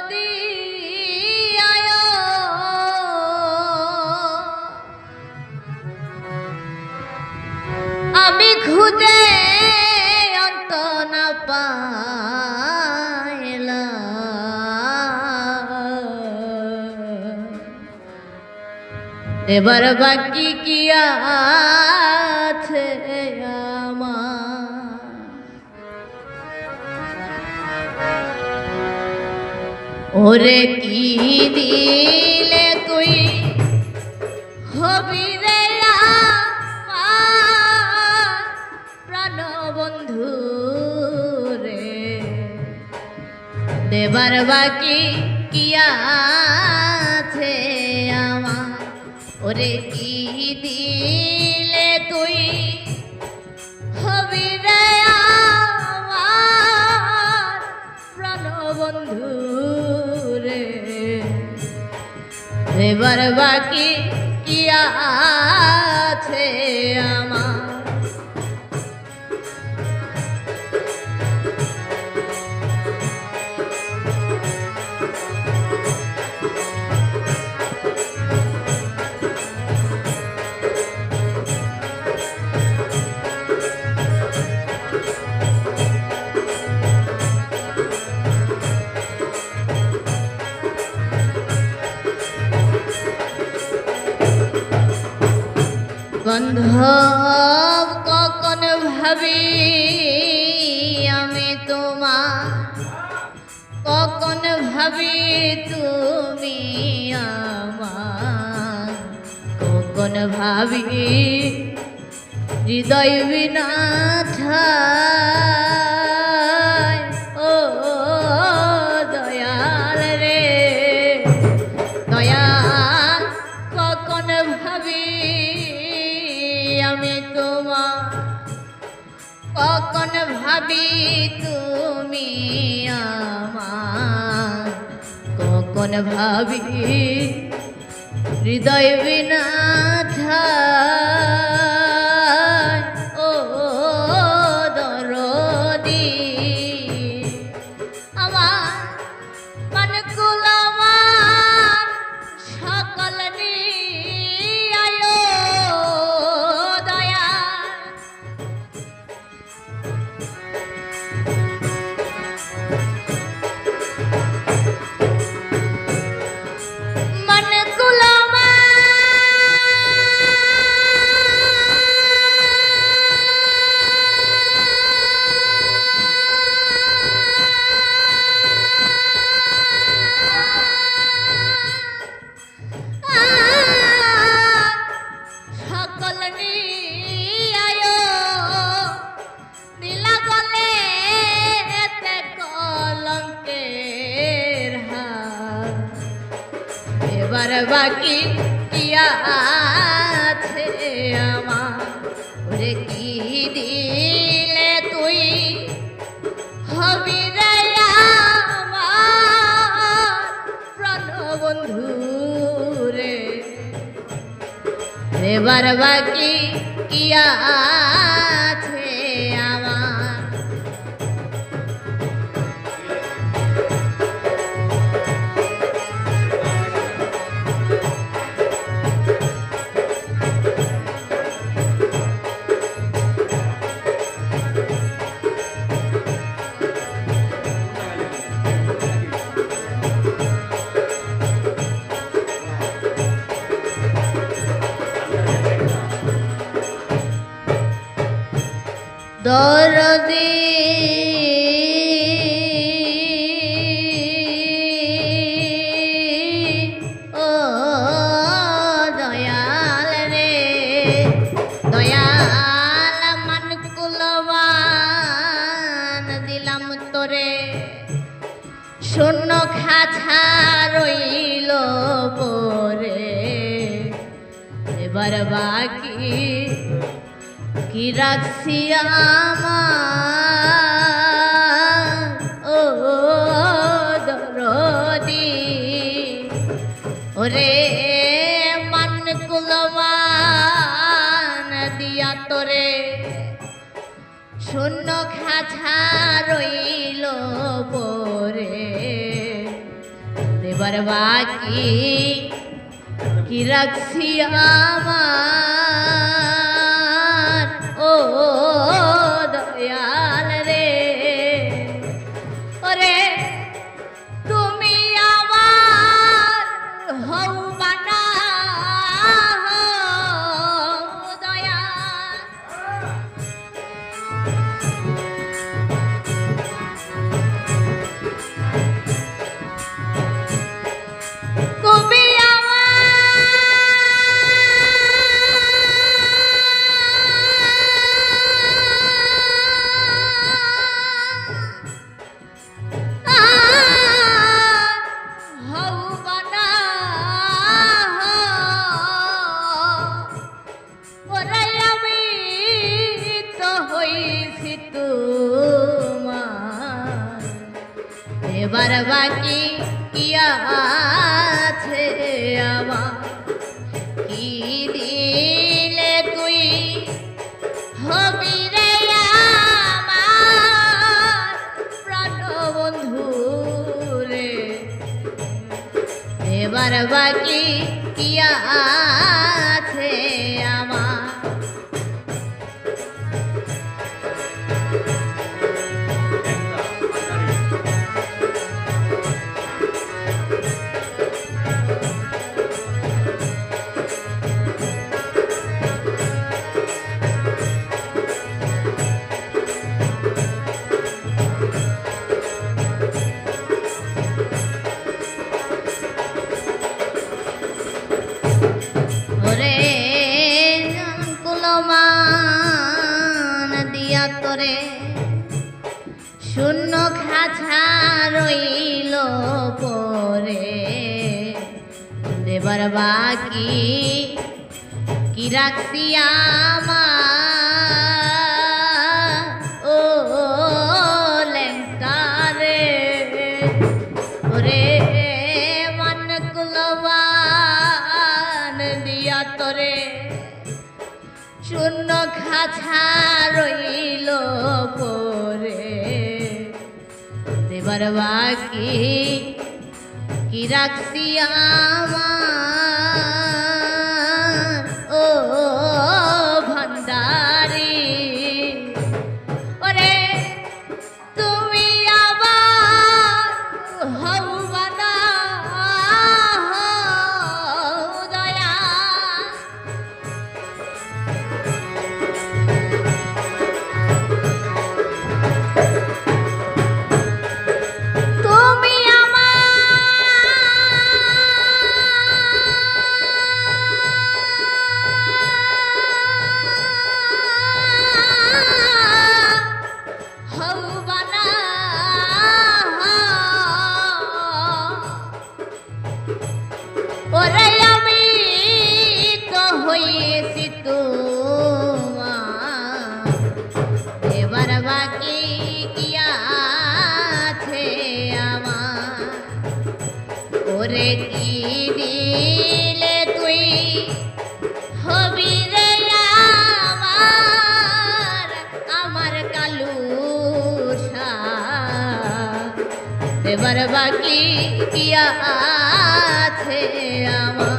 দিয়ায় আমি খুঁজে অন্ত না পাইলাম এবার বাকি কি আছে আমার ওরে কি দিলে তুই হবি রে আমার প্রাণ বন্ধু রে দেবার বাকি কি আছে আমার ওরে কি দিলে তুই হবি রে আমার প্রাণ বন্ধু রে এবার বাকি কি আছে আমার বান্ধব কখন ভাবি আমি তোমার কখন ভাবি তুমি আমার কখন ভাবি হৃদয় বিনা ঠাই ও দয়াল রে দয়াল কখন ভাবি আমি তোমার কখন ভাবি তুমি আমার কখন ভাবি হৃদয় বিনা ঠাই ও দরদি আমার মানে কুলামার সকল এবার বাকি কি আছে আমার ওরে কি দিলে তুই হবি রে আমার প্রাণ বন্ধু রে এবার বাকি কি আছে আমার দরদি ও দয়াল রে দয়াল মান কুলবান দিলাম তোরে শূন্য খাছা রইল পরে এবার বাকি কি রাখছি আমার ও দরদি ওরে মান কুলবান দিয়া তোরে শূন্য খাছা রইল পরে এবার বাকি কি রাখছি আমার ও দয়াল রে ওরে তুমি আমার হও বানা দয়াল তুমি এবার বাকি কি আছে আমার কি দিলে তুই হবি রে আমার প্রাণ বন্ধু রে এবার বাকি কি আছে আমার তোরে শূন্য খাঁচা রইল পরে দেবার বাকি কি রাখছি আমার ও লেঙ্কারে ওরে মান কুলবান দিয়া তোরে শূন্য খাঁচা রইল পরে দেবার বাকি কি রাখছি আমার ও ভান্ডারি ওরে তুমি আবার হও বানা দয়া ওরে আমি তো হয়েছি তোমার এবার বাকি কি আছে আমার ওরে কি দিলে তুই হবি রে আমার আমার কালুসা এবার বাকি কি আছে আমার।